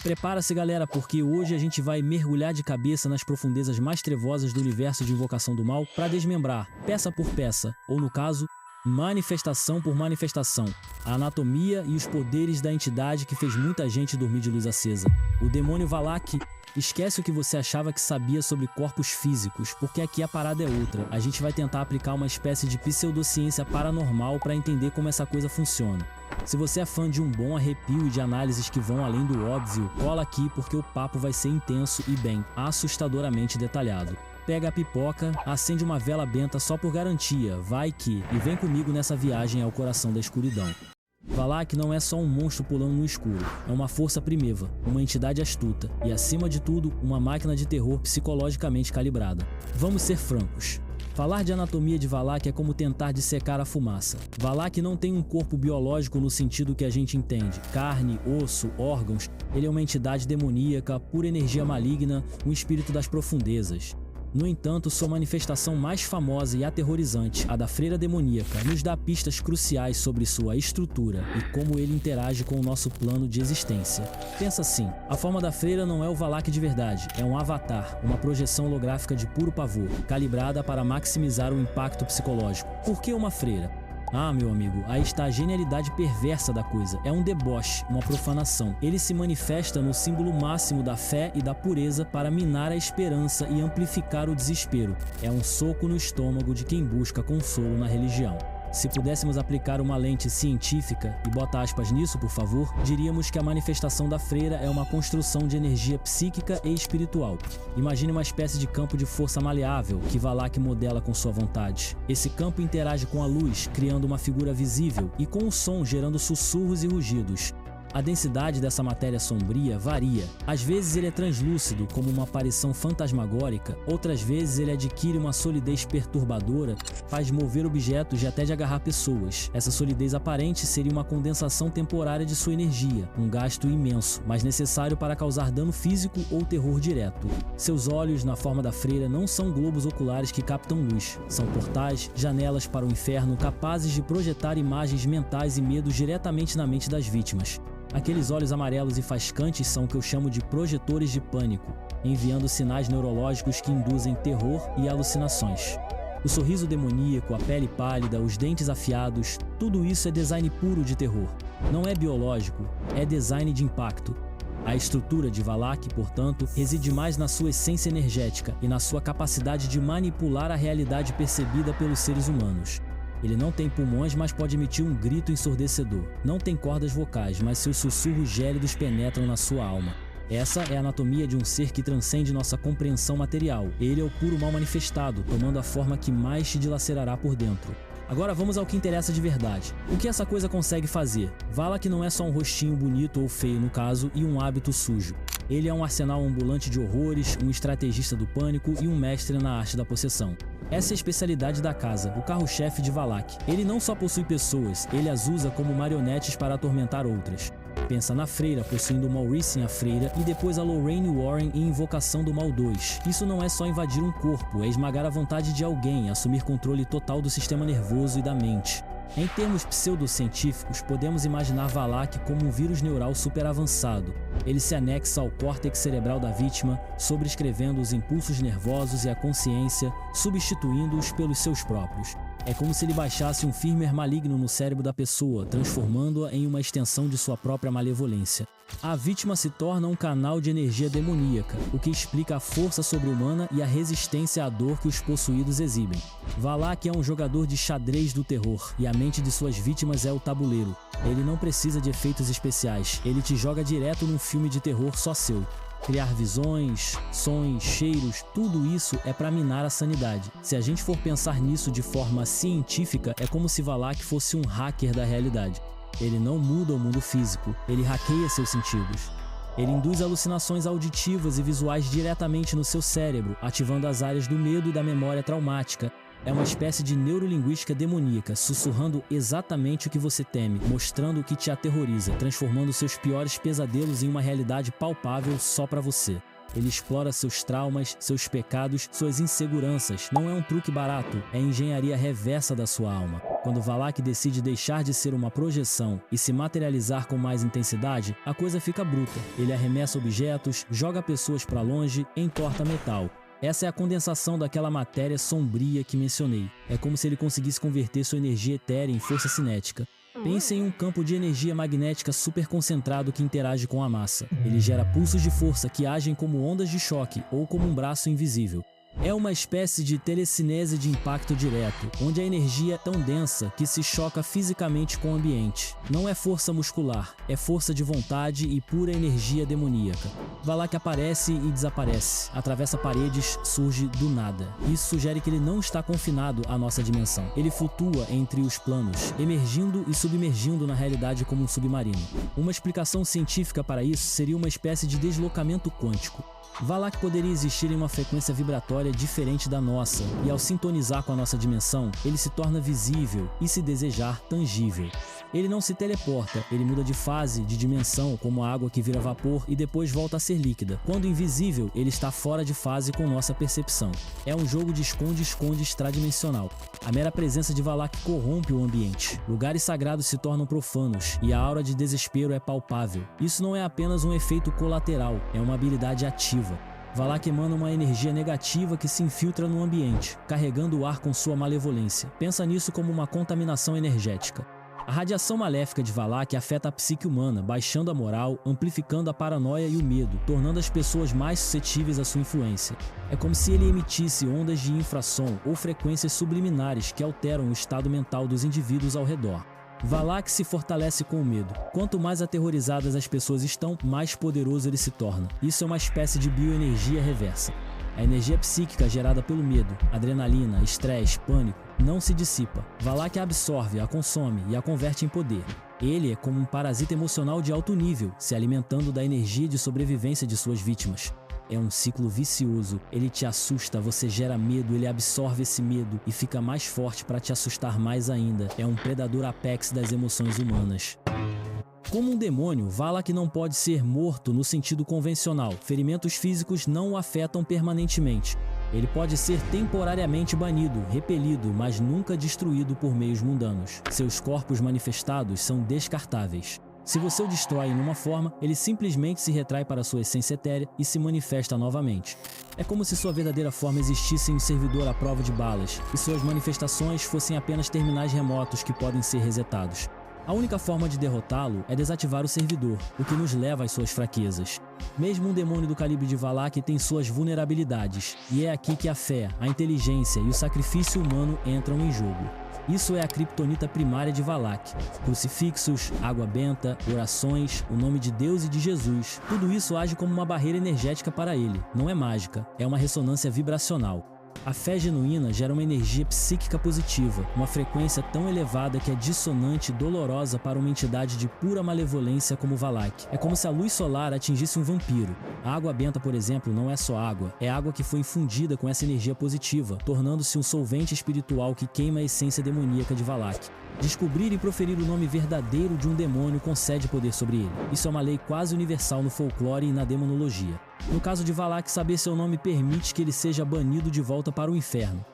Prepara-se, galera, porque hoje a gente vai mergulhar de cabeça nas profundezas mais trevosas do universo de Invocação do Mal para desmembrar, peça por peça, ou no caso, manifestação por manifestação, a anatomia e os poderes da entidade que fez muita gente dormir de luz acesa. O demônio Valak. Esquece o que você achava que sabia sobre corpos físicos, porque aqui a parada é outra. A gente vai tentar aplicar uma espécie de pseudociência paranormal para entender como essa coisa funciona. Se você é fã de um bom arrepio e de análises que vão além do óbvio, cola aqui porque o papo vai ser intenso e, bem, assustadoramente detalhado. Pega a pipoca, acende uma vela benta só por garantia, vai que, e vem comigo nessa viagem ao coração da escuridão. Valak não é só um monstro pulando no escuro, é uma força primeva, uma entidade astuta e, acima de tudo, uma máquina de terror psicologicamente calibrada. Vamos ser francos. Falar de anatomia de Valak é como tentar dissecar a fumaça. Valak não tem um corpo biológico no sentido que a gente entende, carne, osso, órgãos. Ele é uma entidade demoníaca, pura energia maligna, um espírito das profundezas. No entanto, sua manifestação mais famosa e aterrorizante, a da freira demoníaca, nos dá pistas cruciais sobre sua estrutura e como ele interage com o nosso plano de existência. Pensa assim, a forma da freira não é o Valak de verdade, é um avatar, uma projeção holográfica de puro pavor, calibrada para maximizar o impacto psicológico. Por que uma freira? Ah, meu amigo, aí está a genialidade perversa da coisa. É um deboche, uma profanação. Ele se manifesta no símbolo máximo da fé e da pureza para minar a esperança e amplificar o desespero. É um soco no estômago de quem busca consolo na religião. Se pudéssemos aplicar uma lente científica, e bota aspas nisso, por favor, diríamos que a manifestação da freira é uma construção de energia psíquica e espiritual. Imagine uma espécie de campo de força maleável que Valak modela com sua vontade. Esse campo interage com a luz, criando uma figura visível, e com o som, gerando sussurros e rugidos. A densidade dessa matéria sombria varia. Às vezes ele é translúcido, como uma aparição fantasmagórica, outras vezes ele adquire uma solidez perturbadora, faz mover objetos e até de agarrar pessoas. Essa solidez aparente seria uma condensação temporária de sua energia, um gasto imenso, mas necessário para causar dano físico ou terror direto. Seus olhos, na forma da freira, não são globos oculares que captam luz. São portais, janelas para o inferno capazes de projetar imagens mentais e medos diretamente na mente das vítimas. Aqueles olhos amarelos e fascantes são o que eu chamo de projetores de pânico, enviando sinais neurológicos que induzem terror e alucinações. O sorriso demoníaco, a pele pálida, os dentes afiados, tudo isso é design puro de terror. Não é biológico, é design de impacto. A estrutura de Valak, portanto, reside mais na sua essência energética e na sua capacidade de manipular a realidade percebida pelos seres humanos. Ele não tem pulmões, mas pode emitir um grito ensurdecedor. Não tem cordas vocais, mas seus sussurros gélidos penetram na sua alma. Essa é a anatomia de um ser que transcende nossa compreensão material. Ele é o puro mal manifestado, tomando a forma que mais te dilacerará por dentro. Agora vamos ao que interessa de verdade. O que essa coisa consegue fazer? Valak não é só um rostinho bonito ou feio no caso e um hábito sujo. Ele é um arsenal ambulante de horrores, um estrategista do pânico e um mestre na arte da possessão. Essa é a especialidade da casa, o carro-chefe de Valak. Ele não só possui pessoas, ele as usa como marionetes para atormentar outras. Pensa na freira, possuindo Mauricien a freira, e depois a Lorraine Warren em Invocação do Mal 2. Isso não é só invadir um corpo, é esmagar a vontade de alguém, assumir controle total do sistema nervoso e da mente. Em termos pseudocientíficos, podemos imaginar Valak como um vírus neural super avançado. Ele se anexa ao córtex cerebral da vítima, sobrescrevendo os impulsos nervosos e a consciência, substituindo-os pelos seus próprios. É como se ele baixasse um firmware maligno no cérebro da pessoa, transformando-a em uma extensão de sua própria malevolência. A vítima se torna um canal de energia demoníaca, o que explica a força sobre-humana e a resistência à dor que os possuídos exibem. Valak é um jogador de xadrez do terror, e a mente de suas vítimas é o tabuleiro. Ele não precisa de efeitos especiais, ele te joga direto num filme de terror só seu. Criar visões, sons, cheiros, tudo isso é para minar a sanidade. Se a gente for pensar nisso de forma científica, é como se Valak fosse um hacker da realidade. Ele não muda o mundo físico, ele hackeia seus sentidos. Ele induz alucinações auditivas e visuais diretamente no seu cérebro, ativando as áreas do medo e da memória traumática. É uma espécie de neurolinguística demoníaca, sussurrando exatamente o que você teme, mostrando o que te aterroriza, transformando seus piores pesadelos em uma realidade palpável só para você. Ele explora seus traumas, seus pecados, suas inseguranças. Não é um truque barato, é a engenharia reversa da sua alma. Quando Valak decide deixar de ser uma projeção e se materializar com mais intensidade, a coisa fica bruta. Ele arremessa objetos, joga pessoas para longe, entorta metal. Essa é a condensação daquela matéria sombria que mencionei. É como se ele conseguisse converter sua energia etérea em força cinética. Pense em um campo de energia magnética super concentrado que interage com a massa. Ele gera pulsos de força que agem como ondas de choque ou como um braço invisível. É uma espécie de telecinese de impacto direto, onde a energia é tão densa que se choca fisicamente com o ambiente. Não é força muscular, é força de vontade e pura energia demoníaca. Valak aparece e desaparece, atravessa paredes, surge do nada. Isso sugere que ele não está confinado à nossa dimensão. Ele flutua entre os planos, emergindo e submergindo na realidade como um submarino. Uma explicação científica para isso seria uma espécie de deslocamento quântico. Valak poderia existir em uma frequência vibratória diferente da nossa, e ao sintonizar com a nossa dimensão, ele se torna visível e, se desejar, tangível. Ele não se teleporta, ele muda de fase, de dimensão, como a água que vira vapor e depois volta a ser líquida. Quando invisível, ele está fora de fase com nossa percepção. É um jogo de esconde-esconde extradimensional. A mera presença de Valak corrompe o ambiente. Lugares sagrados se tornam profanos e a aura de desespero é palpável. Isso não é apenas um efeito colateral, é uma habilidade ativa. Valak emana uma energia negativa que se infiltra no ambiente, carregando o ar com sua malevolência. Pensa nisso como uma contaminação energética. A radiação maléfica de Valak afeta a psique humana, baixando a moral, amplificando a paranoia e o medo, tornando as pessoas mais suscetíveis à sua influência. É como se ele emitisse ondas de infrassom ou frequências subliminares que alteram o estado mental dos indivíduos ao redor. Valak se fortalece com o medo. Quanto mais aterrorizadas as pessoas estão, mais poderoso ele se torna. Isso é uma espécie de bioenergia reversa. A energia psíquica gerada pelo medo, adrenalina, estresse, pânico, não se dissipa. Valak a absorve, a consome e a converte em poder. Ele é como um parasita emocional de alto nível, se alimentando da energia de sobrevivência de suas vítimas. É um ciclo vicioso. Ele te assusta, você gera medo, ele absorve esse medo e fica mais forte para te assustar mais ainda. É um predador apex das emoções humanas. Como um demônio, Valak não pode ser morto no sentido convencional. Ferimentos físicos não o afetam permanentemente. Ele pode ser temporariamente banido, repelido, mas nunca destruído por meios mundanos. Seus corpos manifestados são descartáveis. Se você o destrói em uma forma, ele simplesmente se retrai para sua essência etérea e se manifesta novamente. É como se sua verdadeira forma existisse em um servidor à prova de balas, e suas manifestações fossem apenas terminais remotos que podem ser resetados. A única forma de derrotá-lo é desativar o servidor, o que nos leva às suas fraquezas. Mesmo um demônio do calibre de Valak tem suas vulnerabilidades, e é aqui que a fé, a inteligência e o sacrifício humano entram em jogo. Isso é a criptonita primária de Valak. Crucifixos, água benta, orações, o nome de Deus e de Jesus. Tudo isso age como uma barreira energética para ele. Não é mágica, é uma ressonância vibracional. A fé genuína gera uma energia psíquica positiva, uma frequência tão elevada que é dissonante e dolorosa para uma entidade de pura malevolência como Valak. É como se a luz solar atingisse um vampiro. A água benta, por exemplo, não é só água, é água que foi infundida com essa energia positiva, tornando-se um solvente espiritual que queima a essência demoníaca de Valak. Descobrir e proferir o nome verdadeiro de um demônio concede poder sobre ele. Isso é uma lei quase universal no folclore e na demonologia. No caso de Valak, saber seu nome permite que ele seja banido de volta para o inferno.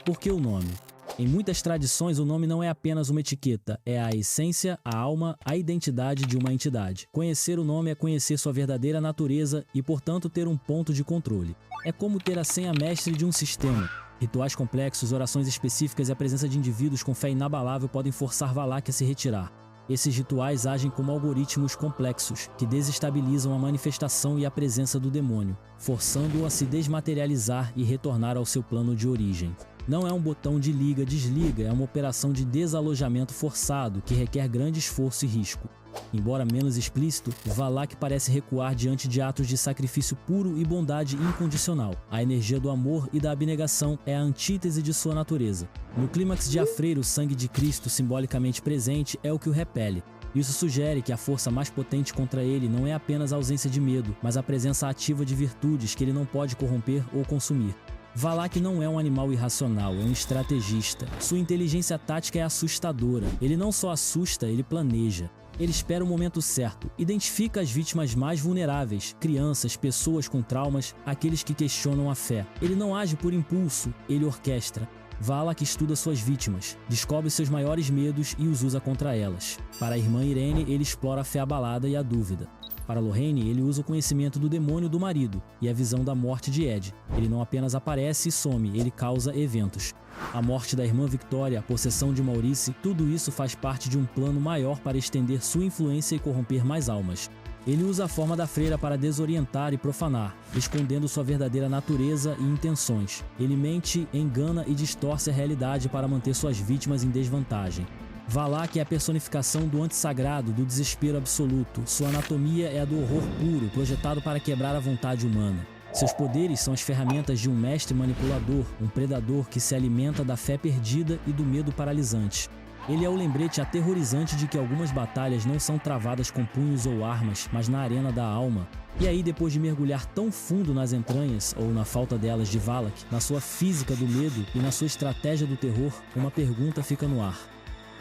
Por que o nome? Em muitas tradições, o nome não é apenas uma etiqueta, é a essência, a alma, a identidade de uma entidade. Conhecer o nome é conhecer sua verdadeira natureza e, portanto, ter um ponto de controle. É como ter a senha mestre de um sistema. Rituais complexos, orações específicas e a presença de indivíduos com fé inabalável podem forçar Valak a se retirar. Esses rituais agem como algoritmos complexos, que desestabilizam a manifestação e a presença do demônio, forçando-o a se desmaterializar e retornar ao seu plano de origem. Não é um botão de liga-desliga, é uma operação de desalojamento forçado que requer grande esforço e risco. Embora menos explícito, Valak parece recuar diante de atos de sacrifício puro e bondade incondicional. A energia do amor e da abnegação é a antítese de sua natureza. No clímax de Afreira, o sangue de Cristo simbolicamente presente é o que o repele. Isso sugere que a força mais potente contra ele não é apenas a ausência de medo, mas a presença ativa de virtudes que ele não pode corromper ou consumir. Valak não é um animal irracional, é um estrategista. Sua inteligência tática é assustadora. Ele não só assusta, ele planeja. Ele espera o momento certo, identifica as vítimas mais vulneráveis, crianças, pessoas com traumas, aqueles que questionam a fé. Ele não age por impulso, ele orquestra. Valak estuda suas vítimas, descobre seus maiores medos e os usa contra elas. Para a irmã Irene, ele explora a fé abalada e a dúvida. Para Lorraine, ele usa o conhecimento do demônio do marido e a visão da morte de Ed. Ele não apenas aparece e some, ele causa eventos. A morte da irmã Victoria, a possessão de Maurice, tudo isso faz parte de um plano maior para estender sua influência e corromper mais almas. Ele usa a forma da freira para desorientar e profanar, escondendo sua verdadeira natureza e intenções. Ele mente, engana e distorce a realidade para manter suas vítimas em desvantagem. Valak é a personificação do antissagrado, do desespero absoluto. Sua anatomia é a do horror puro, projetado para quebrar a vontade humana. Seus poderes são as ferramentas de um mestre manipulador, um predador que se alimenta da fé perdida e do medo paralisante. Ele é o lembrete aterrorizante de que algumas batalhas não são travadas com punhos ou armas, mas na arena da alma. E aí, depois de mergulhar tão fundo nas entranhas, ou na falta delas de Valak, na sua física do medo e na sua estratégia do terror, uma pergunta fica no ar.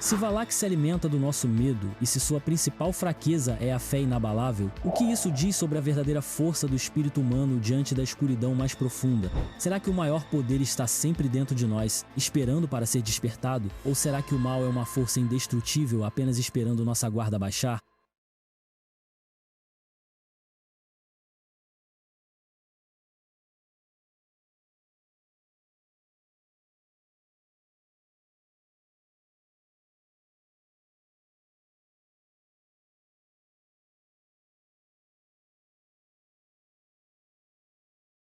Se Valak se alimenta do nosso medo e se sua principal fraqueza é a fé inabalável, o que isso diz sobre a verdadeira força do espírito humano diante da escuridão mais profunda? Será que o maior poder está sempre dentro de nós, esperando para ser despertado? Ou será que o mal é uma força indestrutível apenas esperando nossa guarda baixar?